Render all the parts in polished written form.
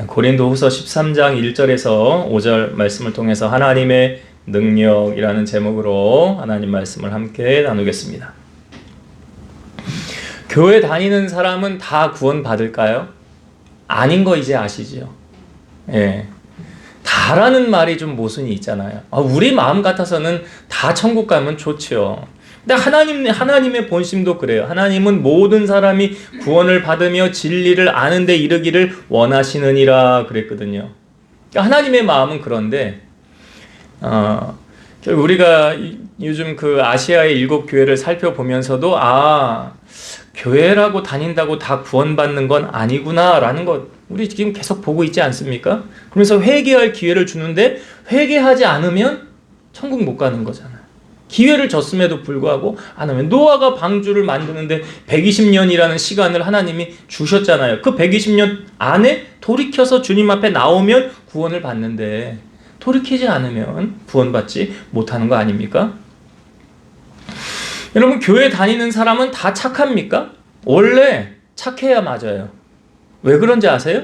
고린도후서 13장 1절에서 5절 말씀을 통해서 하나님의 능력이라는 제목으로 하나님 말씀을 함께 나누겠습니다. 교회 다니는 사람은 다 구원 받을까요? 아닌 거 이제 아시죠? 예. 다라는 말이 좀 모순이 있잖아요. 우리 마음 같아서는 다 천국 가면 좋지요. 근데 하나님의 본심도 그래요. 하나님은 모든 사람이 구원을 받으며 진리를 아는 데 이르기를 원하시느니라 그랬거든요. 그러니까 하나님의 마음은 그런데 우리가 요즘 그 아시아의 7교회를 살펴보면서도 교회라고 다닌다고 다 구원받는 건 아니구나 라는 것 우리 지금 계속 보고 있지 않습니까? 그러면서 회개할 기회를 주는데 회개하지 않으면 천국 못 가는 거잖아요. 기회를 줬음에도 불구하고 안 하면, 노아가 방주를 만드는데 120년이라는 시간을 하나님이 주셨잖아요. 그 120년 안에 돌이켜서 주님 앞에 나오면 구원을 받는데 돌이키지 않으면 구원받지 못하는 거 아닙니까? 여러분, 교회 다니는 사람은 다 착합니까? 원래 착해야 맞아요. 왜 그런지 아세요?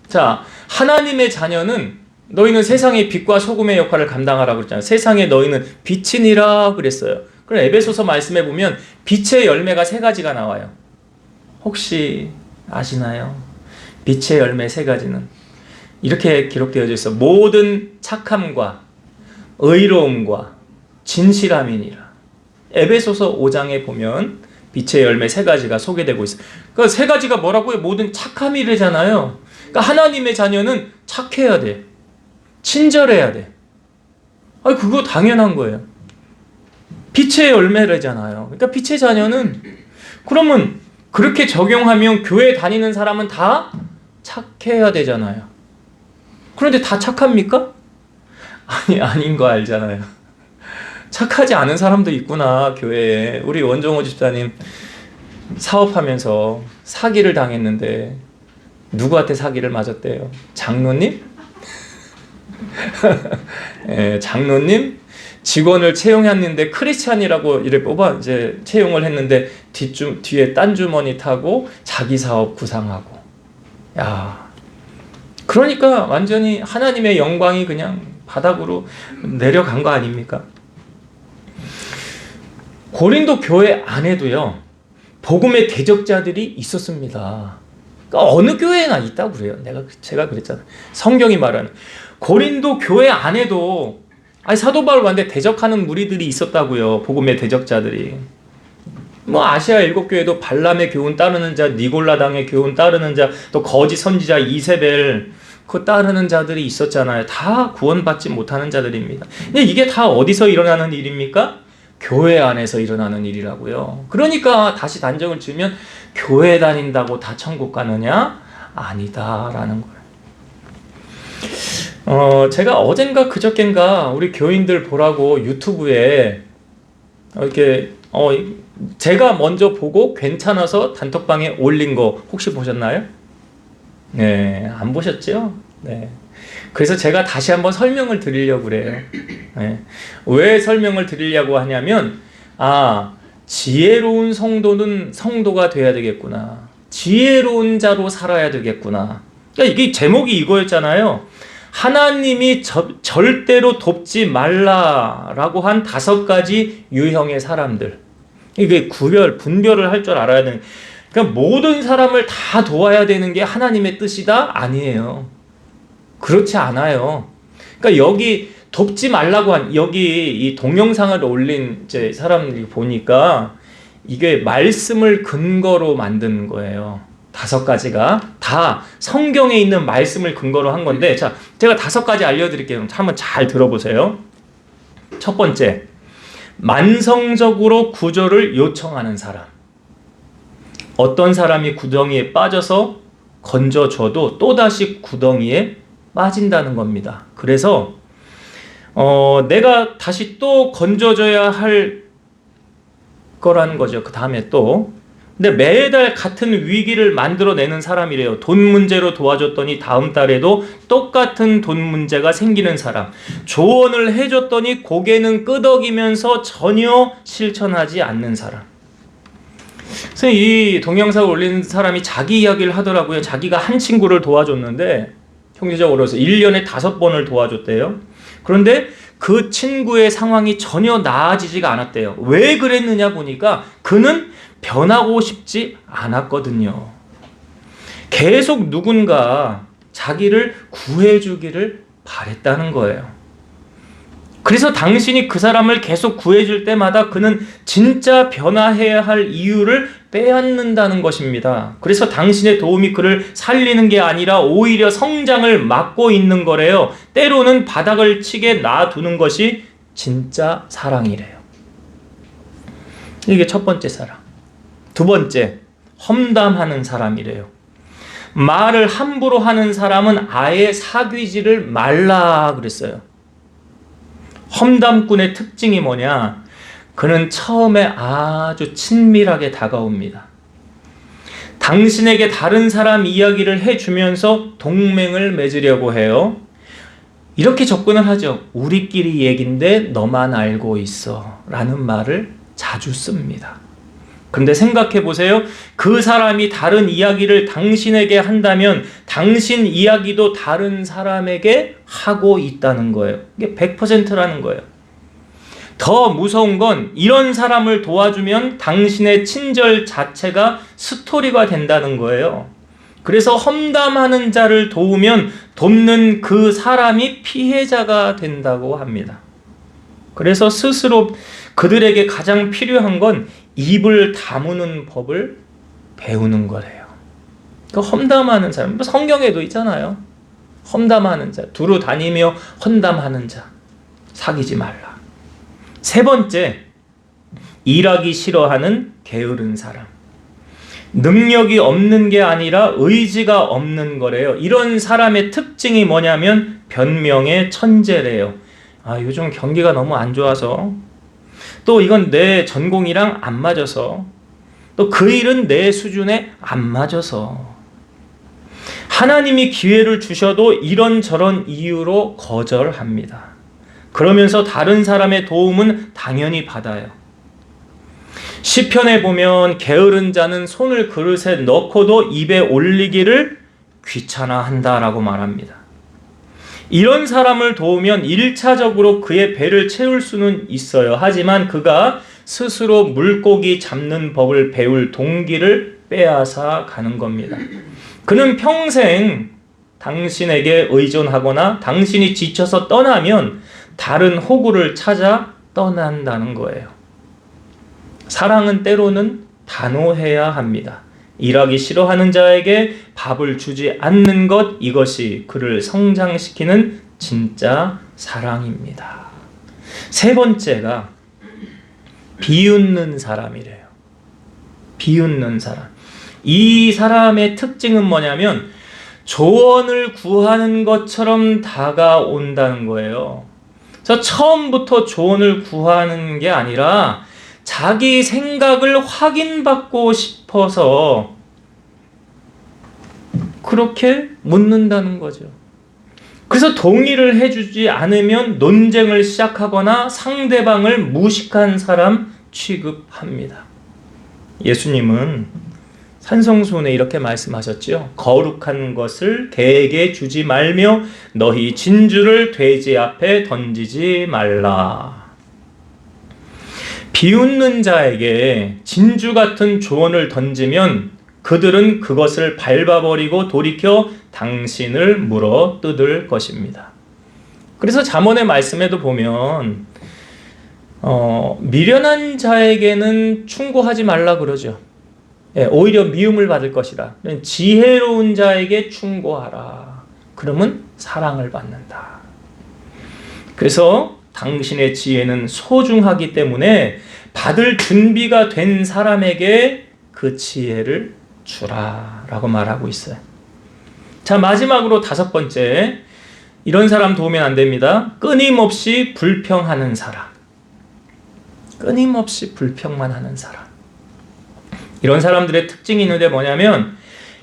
자, 하나님의 자녀는 너희는 세상의 빛과 소금의 역할을 감당하라고 그랬잖아요. 세상에 너희는 빛이니라 그랬어요. 그럼 에베소서 말씀에 보면 빛의 열매가 3가지가 나와요. 혹시 아시나요? 빛의 열매 3가지는 이렇게 기록되어져 있어. 모든 착함과 의로움과 진실함이니라. 에베소서 5장에 보면 빛의 열매 3가지가 소개되고 있어요. 그 3가지가 뭐라고요? 모든 착함이래잖아요. 그러니까 하나님의 자녀는 착해야 돼. 친절해야 돼. 그거 당연한 거예요. 빛의 열매래잖아요. 그러니까 빛의 자녀는, 그러면 그렇게 적용하면 교회 다니는 사람은 다 착해야 되잖아요. 그런데 다 착합니까? 아닌 거 알잖아요. 착하지 않은 사람도 있구나, 교회에. 우리 원종호 집사님 사업하면서 사기를 당했는데 누구한테 사기를 맞았대요? 장로님? 장로님? 직원을 채용했는데 크리스찬이라고 이래 이제 채용을 했는데 뒤에 딴 주머니 타고 자기 사업 구상하고. 그러니까 완전히 하나님의 영광이 그냥 바닥으로 내려간 거 아닙니까? 고린도 교회 안에도요, 복음의 대적자들이 있었습니다. 그러니까 어느 교회나 있다고 그래요. 제가 그랬잖아요. 성경이 말하는 고린도 교회 안에도 사도 바울 봤는데 대적하는 무리들이 있었다고요. 복음의 대적자들이. 아시아 7교회도 발람의 교훈 따르는 자, 니골라당의 교훈 따르는 자, 또 거짓 선지자 이세벨 그 따르는 자들이 있었잖아요. 다 구원받지 못하는 자들입니다. 근데 이게 다 어디서 일어나는 일입니까? 교회 안에서 일어나는 일이라고요. 그러니까 다시 단정을 지으면 교회 다닌다고 다 천국 가느냐? 아니다라는 거예요. 제가 어젠가 그저껜가 우리 교인들 보라고 유튜브에 이렇게 제가 먼저 보고 괜찮아서 단톡방에 올린 거 혹시 보셨나요? 네, 안 보셨죠? 네. 그래서 제가 다시 한번 설명을 드리려고 그래요. 네. 왜 설명을 드리려고 하냐면, 지혜로운 성도가 돼야 되겠구나. 지혜로운 자로 살아야 되겠구나. 그러니까 이게 제목이 이거였잖아요. 하나님이 절대로 돕지 말라라고 한 5가지 유형의 사람들. 이게 분별을 할 줄 알아야 되는. 그러니까 모든 사람을 다 도와야 되는 게 하나님의 뜻이다? 아니에요. 그렇지 않아요. 그러니까 여기 돕지 말라고 여기 이 동영상을 올린 이제 사람들이 보니까 이게 말씀을 근거로 만든 거예요. 5가지가 다 성경에 있는 말씀을 근거로 한 건데, 자, 제가 5가지 알려드릴게요. 한번 잘 들어보세요. 첫 번째, 만성적으로 구조를 요청하는 사람. 어떤 사람이 구덩이에 빠져서 건져줘도 또다시 구덩이에 빠진다는 겁니다. 그래서 내가 다시 또 건져줘야 할 거라는 거죠. 그 다음에 또. 근데 매달 같은 위기를 만들어내는 사람이래요. 돈 문제로 도와줬더니 다음 달에도 똑같은 돈 문제가 생기는 사람. 조언을 해줬더니 고개는 끄덕이면서 전혀 실천하지 않는 사람. 그래서 이 동영상을 올린 사람이 자기 이야기를 하더라고요. 자기가 한 친구를 도와줬는데 형제적으로서 1년에 5번을 도와줬대요. 그런데 그 친구의 상황이 전혀 나아지지가 않았대요. 왜 그랬느냐 보니까 그는 변하고 싶지 않았거든요. 계속 누군가 자기를 구해주기를 바랬다는 거예요. 그래서 당신이 그 사람을 계속 구해줄 때마다 그는 진짜 변화해야 할 이유를 빼앗는다는 것입니다. 그래서 당신의 도움이 그를 살리는 게 아니라 오히려 성장을 막고 있는 거래요. 때로는 바닥을 치게 놔두는 것이 진짜 사랑이래요. 이게 첫 번째 사랑. 두 번째, 험담하는 사람이래요. 말을 함부로 하는 사람은 아예 사귀지를 말라 그랬어요. 험담꾼의 특징이 뭐냐? 그는 처음에 아주 친밀하게 다가옵니다. 당신에게 다른 사람 이야기를 해주면서 동맹을 맺으려고 해요. 이렇게 접근을 하죠. 우리끼리 얘긴데 너만 알고 있어 라는 말을 자주 씁니다. 그런데 생각해 보세요. 그 사람이 다른 이야기를 당신에게 한다면 당신 이야기도 다른 사람에게 하고 있다는 거예요. 이게 100%라는 거예요. 더 무서운 건 이런 사람을 도와주면 당신의 친절 자체가 스토리가 된다는 거예요. 그래서 험담하는 자를 도우면 돕는 그 사람이 피해자가 된다고 합니다. 그래서 스스로 그들에게 가장 필요한 건 입을 다무는 법을 배우는 거래요. 그 험담하는 사람, 성경에도 있잖아요. 험담하는 자, 두루 다니며 험담하는 자, 사귀지 말라. 세 번째, 일하기 싫어하는 게으른 사람. 능력이 없는 게 아니라 의지가 없는 거래요. 이런 사람의 특징이 뭐냐면 변명의 천재래요. 요즘 경기가 너무 안 좋아서, 또 이건 내 전공이랑 안 맞아서, 또 그 일은 내 수준에 안 맞아서, 하나님이 기회를 주셔도 이런저런 이유로 거절합니다. 그러면서 다른 사람의 도움은 당연히 받아요. 시편에 보면 게으른 자는 손을 그릇에 넣고도 입에 올리기를 귀찮아한다라고 말합니다. 이런 사람을 도우면 1차적으로 그의 배를 채울 수는 있어요. 하지만 그가 스스로 물고기 잡는 법을 배울 동기를 빼앗아 가는 겁니다. 그는 평생 당신에게 의존하거나 당신이 지쳐서 떠나면 다른 호구를 찾아 떠난다는 거예요. 사랑은 때로는 단호해야 합니다. 일하기 싫어하는 자에게 밥을 주지 않는 것, 이것이 그를 성장시키는 진짜 사랑입니다. 세 번째가 비웃는 사람이래요. 비웃는 사람. 이 사람의 특징은 뭐냐면 조언을 구하는 것처럼 다가온다는 거예요. 그래서 처음부터 조언을 구하는 게 아니라 자기 생각을 확인받고 싶어서 그렇게 묻는다는 거죠. 그래서 동의를 해주지 않으면 논쟁을 시작하거나 상대방을 무식한 사람 취급합니다. 예수님은 산성수훈에 이렇게 말씀하셨죠. 거룩한 것을 개에게 주지 말며 너희 진주를 돼지 앞에 던지지 말라. 비웃는 자에게 진주 같은 조언을 던지면 그들은 그것을 밟아버리고 돌이켜 당신을 물어 뜯을 것입니다. 그래서 잠언의 말씀에도 보면 미련한 자에게는 충고하지 말라 그러죠. 오히려 미움을 받을 것이라. 지혜로운 자에게 충고하라. 그러면 사랑을 받는다. 그래서 당신의 지혜는 소중하기 때문에 받을 준비가 된 사람에게 그 지혜를 주라 라고 말하고 있어요. 자, 마지막으로 다섯 번째, 이런 사람 도우면 안 됩니다. 끊임없이 불평하는 사람. 끊임없이 불평만 하는 사람. 이런 사람들의 특징이 있는데 뭐냐면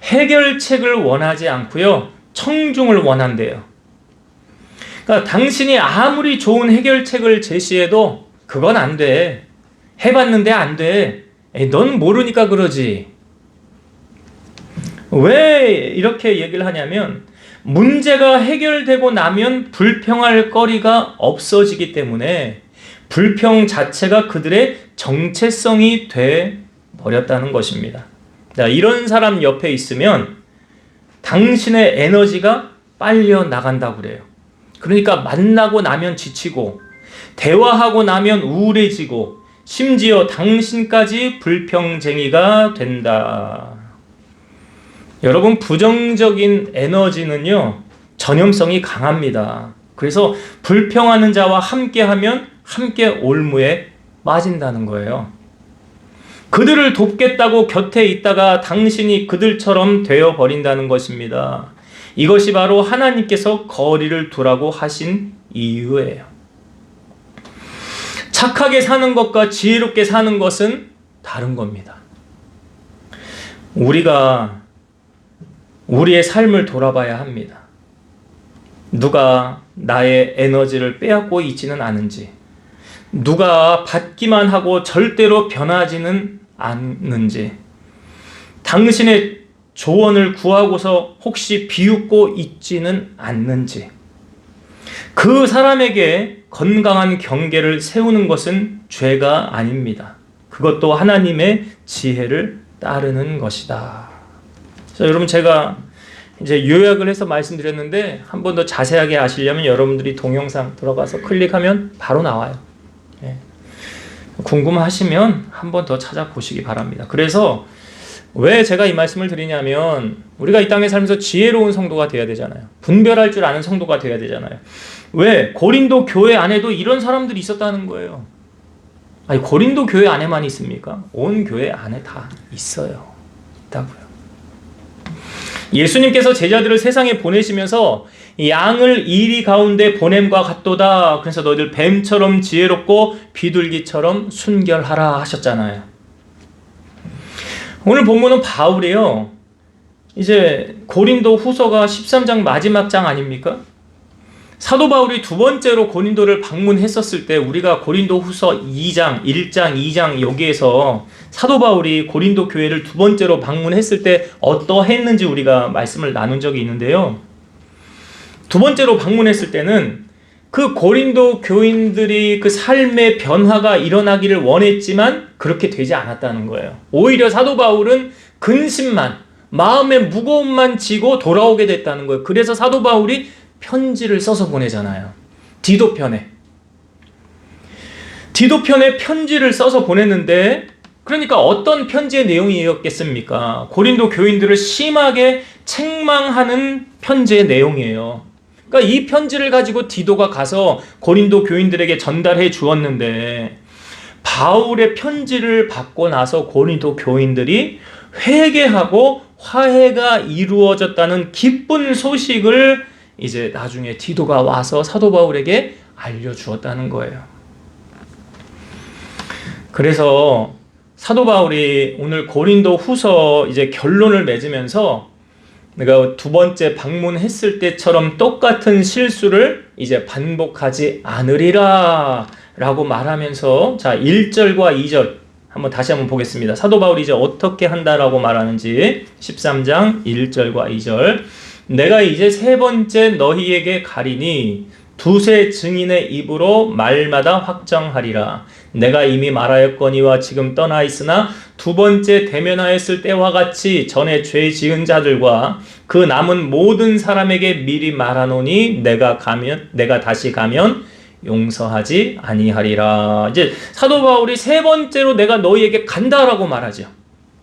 해결책을 원하지 않고요, 청중을 원한대요. 그러니까 당신이 아무리 좋은 해결책을 제시해도 그건 안 돼. 해봤는데 안 돼. 에이, 넌 모르니까 그러지. 왜 이렇게 얘기를 하냐면 문제가 해결되고 나면 불평할 거리가 없어지기 때문에 불평 자체가 그들의 정체성이 돼 버렸다는 것입니다. 자, 이런 사람 옆에 있으면 당신의 에너지가 빨려 나간다고 그래요. 그러니까 만나고 나면 지치고 대화하고 나면 우울해지고 심지어 당신까지 불평쟁이가 된다. 여러분, 부정적인 에너지는요, 전염성이 강합니다. 그래서 불평하는 자와 함께하면 함께 올무에 빠진다는 거예요. 그들을 돕겠다고 곁에 있다가 당신이 그들처럼 되어버린다는 것입니다. 이것이 바로 하나님께서 거리를 두라고 하신 이유예요. 착하게 사는 것과 지혜롭게 사는 것은 다른 겁니다. 우리가 우리의 삶을 돌아봐야 합니다. 누가 나의 에너지를 빼앗고 있지는 않은지, 누가 받기만 하고 절대로 변하지는 않는지, 당신의 조언을 구하고서 혹시 비웃고 있지는 않는지, 그 사람에게 건강한 경계를 세우는 것은 죄가 아닙니다. 그것도 하나님의 지혜를 따르는 것이다. 자, 여러분, 제가 이제 요약을 해서 말씀드렸는데 한 번 더 자세하게 아시려면 여러분들이 동영상 들어가서 클릭하면 바로 나와요. 예. 궁금하시면 한 번 더 찾아보시기 바랍니다. 그래서 왜 제가 이 말씀을 드리냐면 우리가 이 땅에 살면서 지혜로운 성도가 되어야 되잖아요. 분별할 줄 아는 성도가 되어야 되잖아요. 왜? 고린도 교회 안에도 이런 사람들이 있었다는 거예요. 아니, 고린도 교회 안에만 있습니까? 온 교회 안에 다 있어요. 있다고요. 예수님께서 제자들을 세상에 보내시면서 양을 이리 가운데 보냄과 같도다. 그래서 너희들 뱀처럼 지혜롭고 비둘기처럼 순결하라 하셨잖아요. 오늘 본문은 바울이요, 이제 고린도 후서가 13장 마지막 장 아닙니까? 사도 바울이 두 번째로 고린도를 방문했었을 때 우리가 고린도 후서 2장, 1장, 2장 여기에서 사도 바울이 고린도 교회를 두 번째로 방문했을 때 어떠했는지 우리가 말씀을 나눈 적이 있는데요. 두 번째로 방문했을 때는 그 고린도 교인들이 그 삶의 변화가 일어나기를 원했지만 그렇게 되지 않았다는 거예요. 오히려 사도 바울은 근심만, 마음의 무거움만 지고 돌아오게 됐다는 거예요. 그래서 사도 바울이 편지를 써서 보내잖아요. 디도편에 편지를 써서 보냈는데, 그러니까 어떤 편지의 내용이었겠습니까? 고린도 교인들을 심하게 책망하는 편지의 내용이에요. 그러니까 이 편지를 가지고 디도가 가서 고린도 교인들에게 전달해 주었는데, 바울의 편지를 받고 나서 고린도 교인들이 회개하고 화해가 이루어졌다는 기쁜 소식을 이제 나중에 디도가 와서 사도 바울에게 알려주었다는 거예요. 그래서 사도 바울이 오늘 고린도 후서 이제 결론을 맺으면서 내가 두 번째 방문했을 때처럼 똑같은 실수를 이제 반복하지 않으리라 라고 말하면서, 자, 1절과 2절 다시 한번 보겠습니다. 사도 바울이 이제 어떻게 한다라고 말하는지 13장 1절과 2절. 내가 이제 세 번째 너희에게 가리니 두세 증인의 입으로 말마다 확정하리라. 내가 이미 말하였거니와 지금 떠나 있으나 두 번째 대면하였을 때와 같이 전에 죄 지은 자들과 그 남은 모든 사람에게 미리 말하노니 내가 다시 가면 용서하지 아니하리라. 이제 사도 바울이 세 번째로 내가 너희에게 간다라고 말하죠.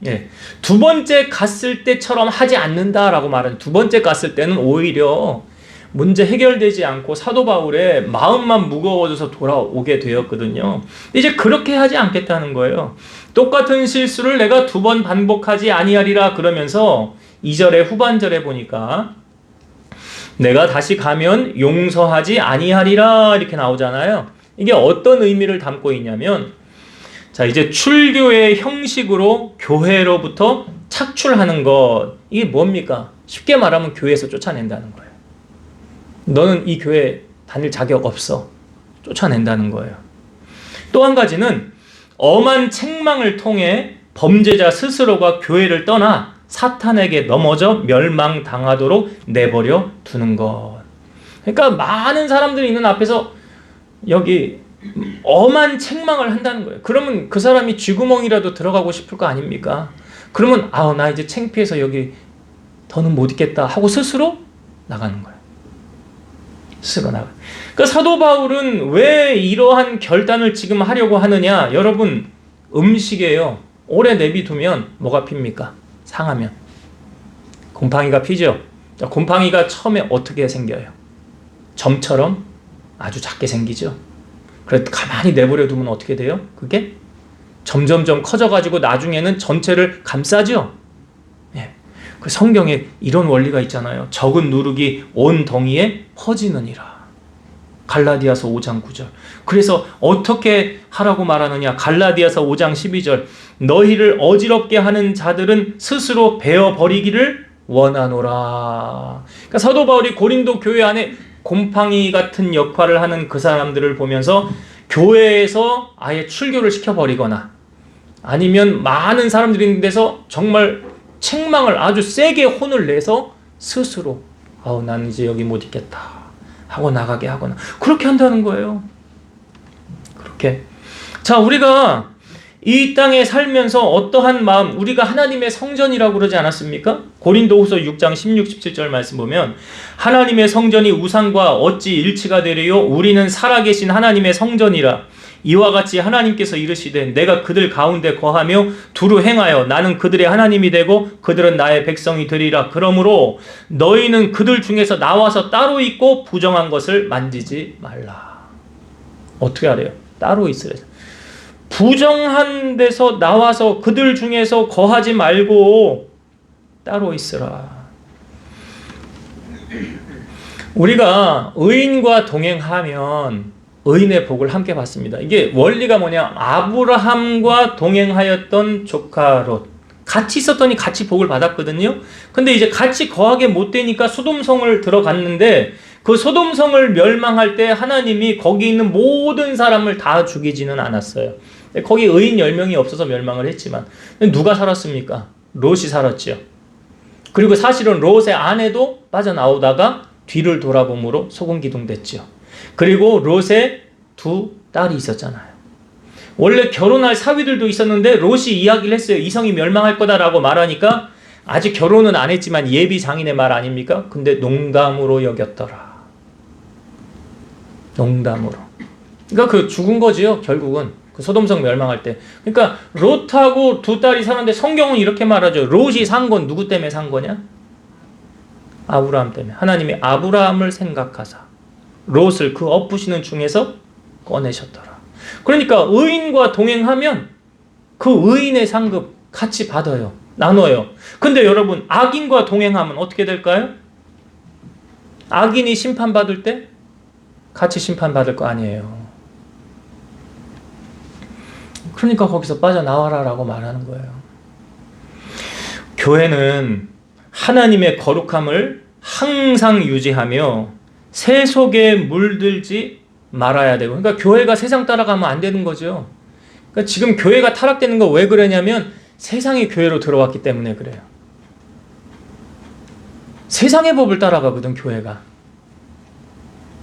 예. 두 번째 갔을 때처럼 하지 않는다라고 말하는, 두 번째 갔을 때는 오히려 문제 해결되지 않고 사도 바울의 마음만 무거워져서 돌아오게 되었거든요. 이제 그렇게 하지 않겠다는 거예요. 똑같은 실수를 내가 두 번 반복하지 아니하리라 그러면서 2절의 후반절에 보니까 내가 다시 가면 용서하지 아니하리라 이렇게 나오잖아요. 이게 어떤 의미를 담고 있냐면, 자, 이제 출교의 형식으로 교회로부터 착출하는 것, 이게 뭡니까? 쉽게 말하면 교회에서 쫓아낸다는 거예요. 너는 이 교회 다닐 자격 없어. 쫓아낸다는 거예요. 또 한 가지는 엄한 책망을 통해 범죄자 스스로가 교회를 떠나 사탄에게 넘어져 멸망당하도록 내버려 두는 것. 그러니까 많은 사람들이 있는 앞에서 여기 엄한 책망을 한다는 거예요. 그러면 그 사람이 쥐구멍이라도 들어가고 싶을 거 아닙니까? 그러면 나 이제 창피해서 여기 더는 못 있겠다 하고 스스로 나가는 거예요. 스스로 나가. 그러니까 사도 바울은 왜 이러한 결단을 지금 하려고 하느냐? 여러분, 음식이에요. 오래 내비두면 뭐가 핍니까? 상하면. 곰팡이가 피죠. 자, 곰팡이가 처음에 어떻게 생겨요? 점처럼 아주 작게 생기죠. 그래도 가만히 내버려 두면 어떻게 돼요? 그게 점점점 커져가지고 나중에는 전체를 감싸죠. 예. 그 성경에 이런 원리가 있잖아요. 적은 누룩이 온 덩이에 퍼지느니라. 갈라디아서 5장 9절. 그래서 어떻게 하라고 말하느냐? 갈라디아서 5장 12절. 너희를 어지럽게 하는 자들은 스스로 베어버리기를 원하노라. 그러니까 사도 바울이 고린도 교회 안에 곰팡이 같은 역할을 하는 그 사람들을 보면서 교회에서 아예 출교를 시켜버리거나 아니면 많은 사람들이 있는 데서 정말 책망을 아주 세게 혼을 내서 스스로 나는 이제 여기 못 있겠다 하고 나가게 하거나 그렇게 한다는 거예요. 그렇게. 자, 우리가 이 땅에 살면서 어떠한 마음, 우리가 하나님의 성전이라고 그러지 않았습니까? 고린도후서 6장 16, 17절 말씀 보면 하나님의 성전이 우상과 어찌 일치가 되리요? 우리는 살아계신 하나님의 성전이라. 이와 같이 하나님께서 이르시되 내가 그들 가운데 거하며 두루 행하여 나는 그들의 하나님이 되고 그들은 나의 백성이 되리라. 그러므로 너희는 그들 중에서 나와서 따로 있고 부정한 것을 만지지 말라. 어떻게 하래요? 따로 있으래. 부정한 데서 나와서 그들 중에서 거하지 말고 따로 있으라. 우리가 의인과 동행하면 의인의 복을 함께 받습니다. 이게 원리가 뭐냐? 아브라함과 동행하였던 조카 롯. 같이 있었더니 같이 복을 받았거든요. 근데 이제 같이 거하게 못 되니까 소돔성을 들어갔는데 그 소돔성을 멸망할 때 하나님이 거기 있는 모든 사람을 다 죽이지는 않았어요. 거기 의인 10명이 없어서 멸망을 했지만 누가 살았습니까? 롯이 살았죠. 그리고 사실은 롯의 아내도 빠져나오다가 뒤를 돌아봄으로 소금기둥 됐죠. 그리고 롯의 두 딸이 있었잖아요. 원래 결혼할 사위들도 있었는데 롯이 이야기를 했어요. 이성이 멸망할 거다라고 말하니까 아직 결혼은 안 했지만 예비 장인의 말 아닙니까? 근데 농담으로 여겼더라. 농담으로. 그러니까 그 죽은 거지요, 결국은. 그 소돔성 멸망할 때. 그러니까 롯하고 두 딸이 사는데 성경은 이렇게 말하죠. 롯이 산 건 누구 때문에 산 거냐? 아브라함 때문에. 하나님이 아브라함을 생각하사 롯을 그 엎으시는 중에서 꺼내셨더라. 그러니까 의인과 동행하면 그 의인의 상급 같이 받아요. 나눠요. 근데 여러분, 악인과 동행하면 어떻게 될까요? 악인이 심판받을 때 같이 심판받을 거 아니에요. 그러니까 거기서 빠져나와라라고 말하는 거예요. 교회는 하나님의 거룩함을 항상 유지하며 세속에 물들지 말아야 되고, 그러니까 교회가 세상 따라가면 안 되는 거죠. 그러니까 지금 교회가 타락되는 거 왜 그러냐면 세상이 교회로 들어왔기 때문에 그래요. 세상의 법을 따라가거든, 교회가.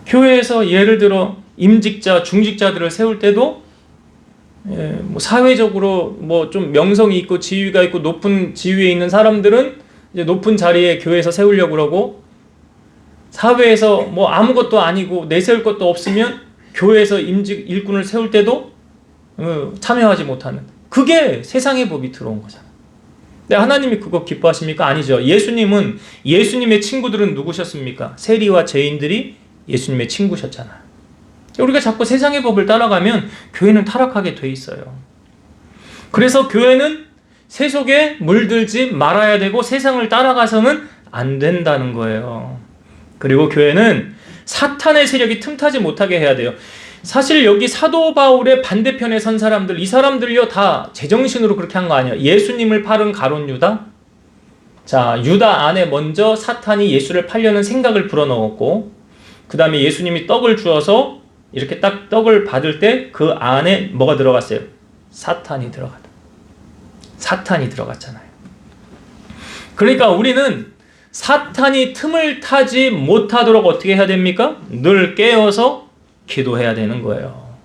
교회에서 예를 들어 임직자, 중직자들을 세울 때도 뭐 사회적으로 뭐 좀 명성이 있고 지위가 있고 높은 지위에 있는 사람들은 이제 높은 자리에 교회에서 세우려고 그러고, 사회에서 뭐 아무것도 아니고 내세울 것도 없으면 교회에서 임직 일꾼을 세울 때도 참여하지 못하는, 그게 세상의 법이 들어온 거잖아. 근데 하나님이 그거 기뻐하십니까? 아니죠. 예수님의 친구들은 누구셨습니까? 세리와 죄인들이 예수님의 친구셨잖아요. 우리가 자꾸 세상의 법을 따라가면 교회는 타락하게 돼 있어요. 그래서 교회는 세속에 물들지 말아야 되고 세상을 따라가서는 안 된다는 거예요. 그리고 교회는 사탄의 세력이 틈타지 못하게 해야 돼요. 사실 여기 사도 바울의 반대편에 선 사람들, 이 사람들요 다 제정신으로 그렇게 한 거 아니에요. 예수님을 팔은 가룟 유다. 자, 유다 안에 먼저 사탄이 예수를 팔려는 생각을 불어넣었고, 그 다음에 예수님이 떡을 주어서 이렇게 딱 떡을 받을 때 그 안에 뭐가 들어갔어요? 사탄이 들어갔다. 사탄이 들어갔잖아요. 그러니까 우리는 사탄이 틈을 타지 못하도록 어떻게 해야 됩니까? 늘 깨어서 기도해야 되는 거예요.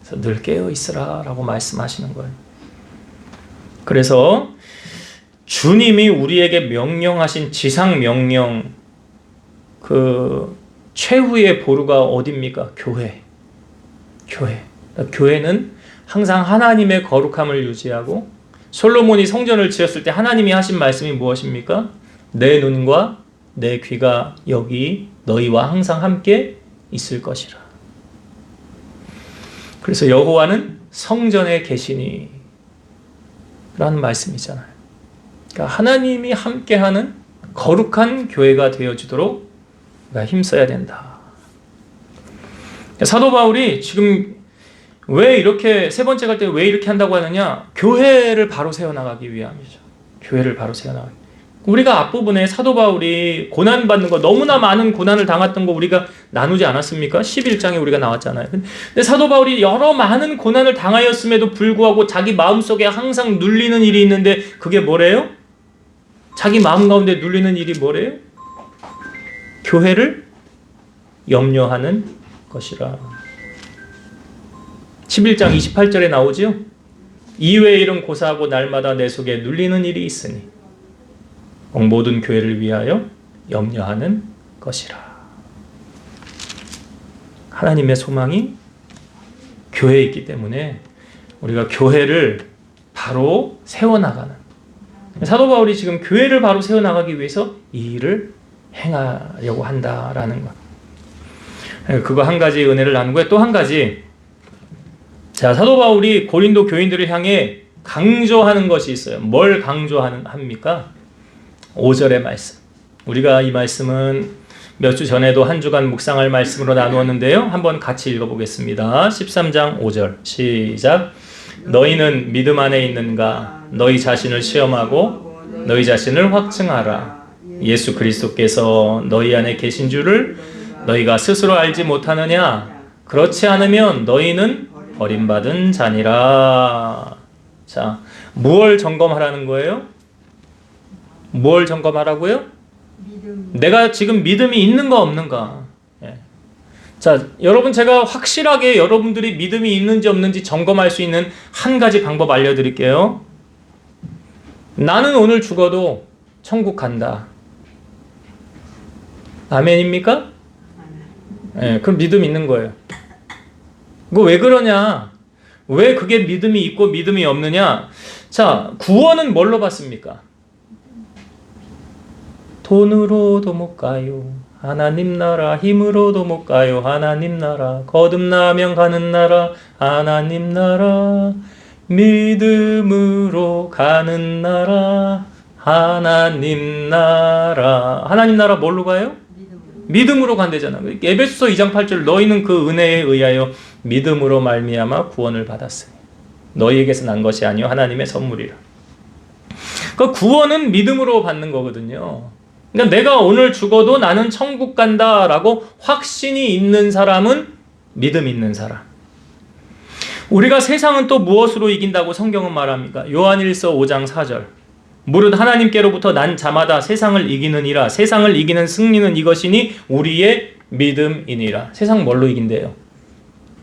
그래서 늘 깨어 있으라 라고 말씀하시는 거예요. 그래서 주님이 우리에게 명령하신 지상 명령, 그 최후의 보루가 어디입니까? 교회. 교회는 항상 하나님의 거룩함을 유지하고, 솔로몬이 성전을 지었을 때 하나님이 하신 말씀이 무엇입니까? 내 눈과 내 귀가 여기 너희와 항상 함께 있을 것이라. 그래서 여호와는 성전에 계시니 라는 말씀이잖아요. 그러니까 하나님이 함께하는 거룩한 교회가 되어지도록 우리가 힘써야 된다. 사도 바울이 지금 왜 이렇게 세 번째 갈 때 왜 이렇게 한다고 하느냐? 교회를 바로 세워나가기 위함이죠. 교회를 바로 세워나가기. 우리가 앞부분에 사도 바울이 고난받는 거, 너무나 많은 고난을 당했던 거 우리가 나누지 않았습니까? 11장에 우리가 나왔잖아요. 근데 사도 바울이 여러 많은 고난을 당하였음에도 불구하고 자기 마음속에 항상 눌리는 일이 있는데 그게 뭐래요? 자기 마음 가운데 눌리는 일이 뭐래요? 교회를 염려하는 것이라. 11장 28절에 나오지요? 이외의 일은 고사하고 날마다 내 속에 눌리는 일이 있으니 모든 교회를 위하여 염려하는 것이라. 하나님의 소망이 교회에 있기 때문에 우리가 교회를 바로 세워나가는, 사도 바울이 지금 교회를 바로 세워나가기 위해서 이 일을 행하려고 한다라는 것. 그거 한 가지 은혜를 나누고요. 또 한 가지, 자, 사도 바울이 고린도 교인들을 향해 강조하는 것이 있어요. 뭘 강조합니까? 5절의 말씀. 우리가 이 말씀은 몇 주 전에도 한 주간 묵상할 말씀으로 나누었는데요. 한번 같이 읽어보겠습니다. 13장 5절 시작. 너희는 믿음 안에 있는가? 너희 자신을 시험하고 너희 자신을 확증하라. 예수 그리스도께서 너희 안에 계신 줄을 너희가 스스로 알지 못하느냐? 그렇지 않으면 너희는 버림받은 자니라. 자, 무엇을 점검하라는 거예요? 뭘 점검하라고요? 내가 지금 믿음이 있는가 없는가. 예. 자, 여러분, 제가 확실하게 여러분들이 믿음이 있는지 없는지 점검할 수 있는 한 가지 방법 알려드릴게요. 나는 오늘 죽어도 천국 간다. 아멘입니까? 예, 그럼 믿음 있는 거예요. 그거 왜 그러냐? 왜 그게 믿음이 있고 믿음이 없느냐? 자, 구원은 뭘로 받습니까? 돈으로도 못 가요. 하나님 나라. 힘으로도 못 가요. 하나님 나라. 거듭나면 가는 나라. 하나님 나라. 믿음으로 가는 나라. 하나님 나라. 하나님 나라 뭘로 가요? 믿음으로 간대잖아. 에베소서 2장 8절 너희는 그 은혜에 의하여 믿음으로 말미암아 구원을 받았으니 너희에게서 난 것이 아니요 하나님의 선물이라. 그 구원은 믿음으로 받는 거거든요. 그러니까 내가 오늘 죽어도 나는 천국 간다라고 확신이 있는 사람은 믿음 있는 사람. 우리가 세상은 또 무엇으로 이긴다고 성경은 말합니까? 요한일서 5장 4절. 무릇 하나님께로부터 난 자마다 세상을 이기느니라. 세상을 이기는 승리는 이것이니 우리의 믿음이니라. 세상 뭘로 이긴대요?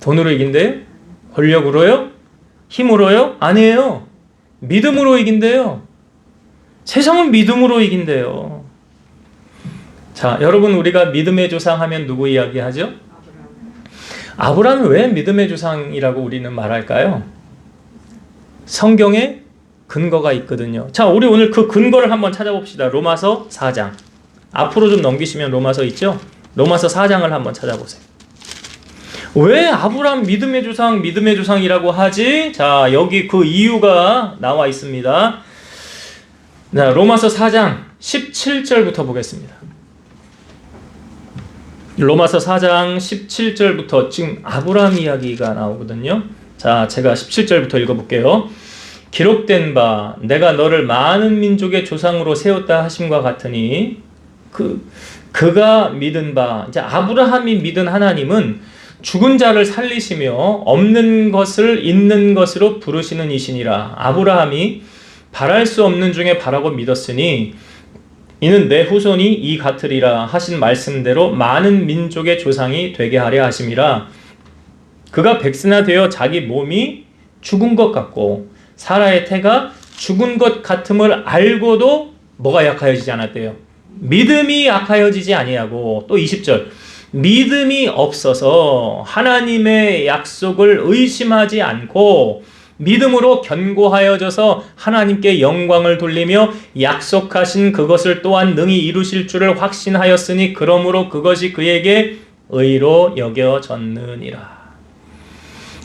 돈으로 이긴대요? 권력으로요? 힘으로요? 아니에요. 믿음으로 이긴대요. 세상은 믿음으로 이긴대요. 자, 여러분, 우리가 믿음의 조상 하면 누구 이야기하죠? 아브라함은 왜 믿음의 조상이라고 우리는 말할까요? 성경에 근거가 있거든요. 자, 우리 오늘 그 근거를 한번 찾아봅시다. 로마서 4장. 앞으로 좀 넘기시면 로마서 있죠? 로마서 4장을 한번 찾아보세요. 왜 아브라함 믿음의 조상이라고 하지? 자, 여기 그 이유가 나와 있습니다. 자, 로마서 4장 17절부터 보겠습니다. 로마서 4장 17절부터 지금 아브라함 이야기가 나오거든요. 자, 제가 17절부터 읽어볼게요. 기록된 바 내가 너를 많은 민족의 조상으로 세웠다 하심과 같으니 그가 믿은 바, 이제 아브라함이 믿은 하나님은 죽은 자를 살리시며 없는 것을 있는 것으로 부르시는 이시니라. 아브라함이 바랄 수 없는 중에 바라고 믿었으니 이는 내 후손이 이 같으리라 하신 말씀대로 많은 민족의 조상이 되게 하려 하심이라. 그가 백세나 되어 자기 몸이 죽은 것 같고 사라의 태가 죽은 것 같음을 알고도 뭐가 약하여지지 않았대요? 믿음이 약하여지지 아니하고, 또 20절, 믿음이 없어서 하나님의 약속을 의심하지 않고 믿음으로 견고하여져서 하나님께 영광을 돌리며 약속하신 그것을 또한 능히 이루실 줄을 확신하였으니 그러므로 그것이 그에게 의로 여겨졌느니라.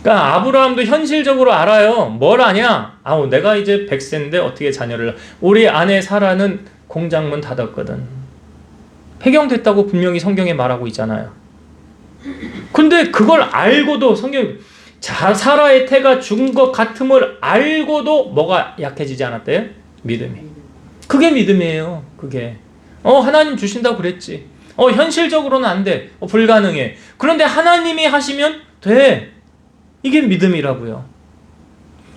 그러니까 아브라함도 현실적으로 알아요. 뭘 아냐? 내가 이제 100세인데 어떻게 자녀를. 우리 아내 사라는 공장문 닫았거든. 폐경됐다고 분명히 성경에 말하고 있잖아요. 근데 그걸 알고도 성경 사라의 태가 죽은 것 같음을 알고도 뭐가 약해지지 않았대요? 믿음이. 그게 믿음이에요. 그게. 하나님 주신다고 그랬지. 현실적으로는 안 돼. 불가능해. 그런데 하나님이 하시면 돼. 이게 믿음이라고요.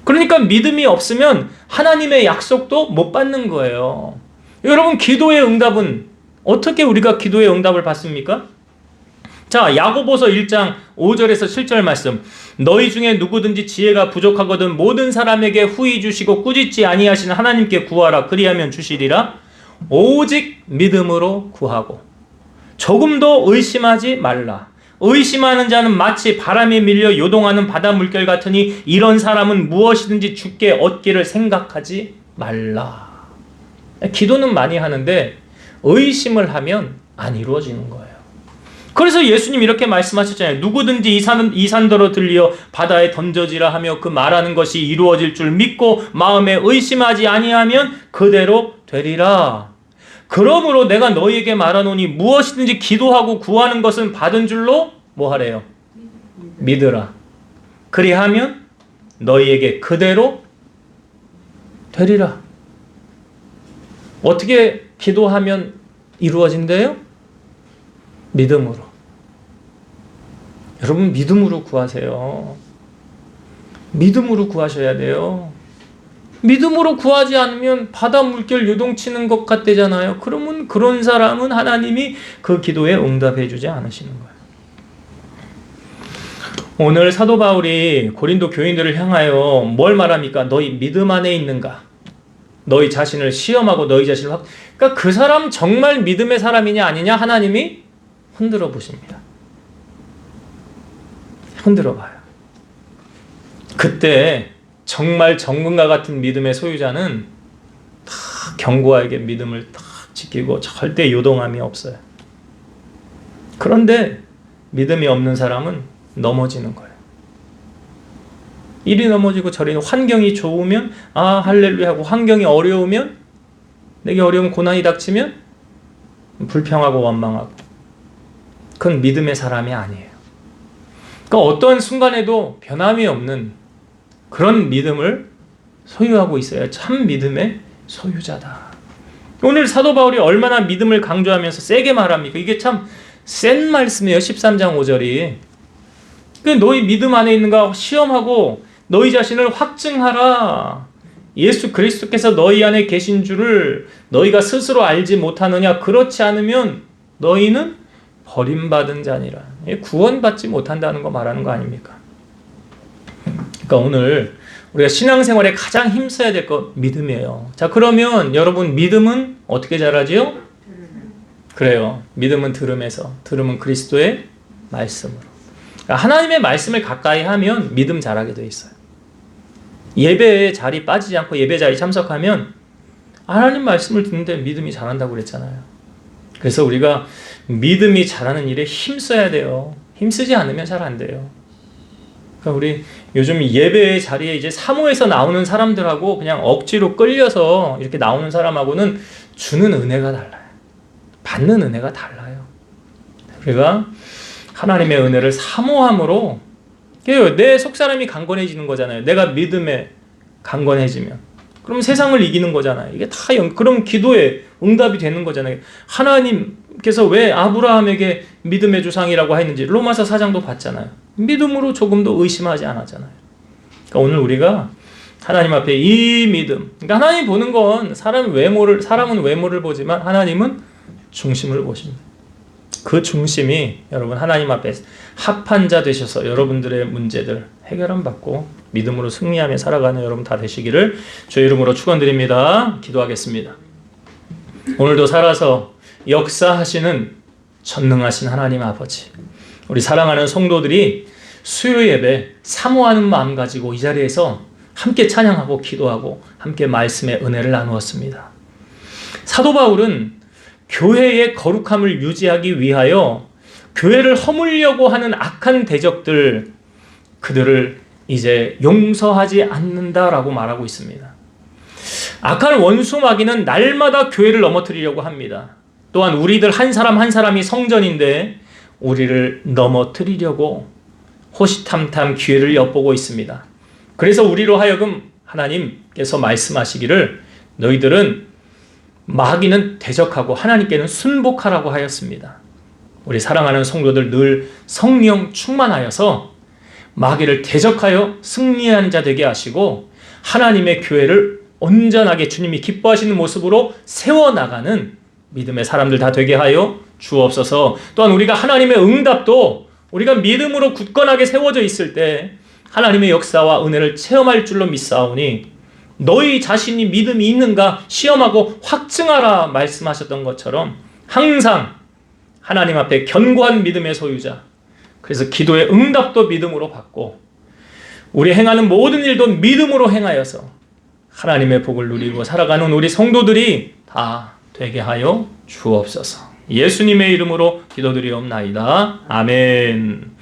그러니까 믿음이 없으면 하나님의 약속도 못 받는 거예요. 여러분, 기도의 응답은 어떻게 우리가 기도의 응답을 받습니까? 자, 야고보서 1장 5절에서 7절 말씀. 너희 중에 누구든지 지혜가 부족하거든 모든 사람에게 후히 주시고 꾸짖지 아니하신 하나님께 구하라. 그리하면 주시리라. 오직 믿음으로 구하고 조금도 의심하지 말라. 의심하는 자는 마치 바람에 밀려 요동하는 바다 물결 같으니 이런 사람은 무엇이든지 주께 얻기를 생각하지 말라. 기도는 많이 하는데 의심을 하면 안 이루어지는 거예요. 그래서 예수님 이렇게 말씀하셨잖아요. 누구든지 이 산더러 들려 바다에 던져지라 하며 그 말하는 것이 이루어질 줄 믿고 마음에 의심하지 아니하면 그대로 되리라. 그러므로 내가 너희에게 말하노니 무엇이든지 기도하고 구하는 것은 받은 줄로 뭐 하래요? 믿으라. 그리하면 너희에게 그대로 되리라. 어떻게 기도하면 이루어진대요? 믿음으로. 여러분, 믿음으로 구하세요. 믿음으로 구하셔야 돼요. 믿음으로 구하지 않으면 바다 물결 요동치는 것 같대잖아요. 그러면 그런 사람은 하나님이 그 기도에 응답해 주지 않으시는 거예요. 오늘 사도 바울이 고린도 교인들을 향하여 뭘 말합니까? 너희 믿음 안에 있는가? 너희 자신을 시험하고 너희 자신을 그러니까 그 사람 정말 믿음의 사람이냐 아니냐 하나님이 흔들어 보십니다. 흔들어 봐요. 그때 정말 정금과 같은 믿음의 소유자는 다 견고하게 믿음을 딱 지키고 절대 요동함이 없어요. 그런데 믿음이 없는 사람은 넘어지는 거예요. 이리 넘어지고 저리 환경이 좋으면 할렐루야 하고 환경이 어려우면 내게 어려운 고난이 닥치면 불평하고 원망하고 그건 믿음의 사람이 아니에요. 그러니까 어떤 순간에도 변함이 없는 그런 믿음을 소유하고 있어야 참 믿음의 소유자다. 오늘 사도 바울이 얼마나 믿음을 강조하면서 세게 말합니까? 이게 참 센 말씀이에요. 13장 5절이. 너희 믿음 안에 있는가 시험하고 너희 자신을 확증하라. 예수 그리스도께서 너희 안에 계신 줄을 너희가 스스로 알지 못하느냐? 그렇지 않으면 너희는 버림받은 자니라. 구원받지 못한다는 거 말하는 거 아닙니까? 그러니까 오늘 우리가 신앙생활에 가장 힘써야 될 것 믿음이에요. 자, 그러면 여러분 믿음은 어떻게 자라지요? 그래요. 믿음은 들음에서, 들음은 그리스도의 말씀으로. 그러니까 하나님의 말씀을 가까이 하면 믿음 자라게 돼 있어요. 예배의 자리 빠지지 않고 예배 자리 참석하면 하나님 말씀을 듣는데 믿음이 자란다고 그랬잖아요. 그래서 우리가 믿음이 자라는 일에 힘써야 돼요. 힘쓰지 않으면 잘 안 돼요. 그러니까 우리 요즘 예배의 자리에 이제 사모에서 나오는 사람들하고 그냥 억지로 끌려서 이렇게 나오는 사람하고는 주는 은혜가 달라요. 받는 은혜가 달라요. 우리가 하나님의 은혜를 사모함으로 내 속사람이 강건해지는 거잖아요. 내가 믿음에 강건해지면 그럼 세상을 이기는 거잖아요. 이게 다 그럼 기도에 응답이 되는 거잖아요. 하나님께서 왜 아브라함에게 믿음의 조상이라고 했는지 로마서 4장도 봤잖아요. 믿음으로 조금도 의심하지 않았잖아요. 그러니까 오늘 우리가 하나님 앞에 이 믿음. 그러니까 하나님 보는 건 사람은 외모를 보지만 하나님은 중심을 보십니다. 그 중심이 여러분 하나님 앞에 합한 자 되셔서 여러분들의 문제들 해결함 받고 믿음으로 승리하며 살아가는 여러분 다 되시기를 주의 이름으로 축원드립니다. 기도하겠습니다. 오늘도 살아서 역사하시는 전능하신 하나님 아버지, 우리 사랑하는 성도들이 수요 예배 사모하는 마음 가지고 이 자리에서 함께 찬양하고 기도하고 함께 말씀의 은혜를 나누었습니다. 사도 바울은 교회의 거룩함을 유지하기 위하여 교회를 허물려고 하는 악한 대적들, 그들을 이제 용서하지 않는다라고 말하고 있습니다. 악한 원수 마귀는 날마다 교회를 넘어뜨리려고 합니다. 또한 우리들 한 사람 한 사람이 성전인데 우리를 넘어뜨리려고 호시탐탐 기회를 엿보고 있습니다. 그래서 우리로 하여금 하나님께서 말씀하시기를 너희들은 마귀는 대적하고 하나님께는 순복하라고 하였습니다. 우리 사랑하는 성도들 늘 성령 충만하여서 마귀를 대적하여 승리하는 자 되게 하시고 하나님의 교회를 온전하게 주님이 기뻐하시는 모습으로 세워나가는 믿음의 사람들 다 되게 하여 주옵소서. 또한 우리가 하나님의 응답도 우리가 믿음으로 굳건하게 세워져 있을 때 하나님의 역사와 은혜를 체험할 줄로 믿사오니 너희 자신이 믿음이 있는가 시험하고 확증하라 말씀하셨던 것처럼 항상 하나님 앞에 견고한 믿음의 소유자, 그래서 기도의 응답도 믿음으로 받고 우리 행하는 모든 일도 믿음으로 행하여서 하나님의 복을 누리고 살아가는 우리 성도들이 다 되게 하여 주옵소서. 예수님의 이름으로 기도드리옵나이다. 아멘.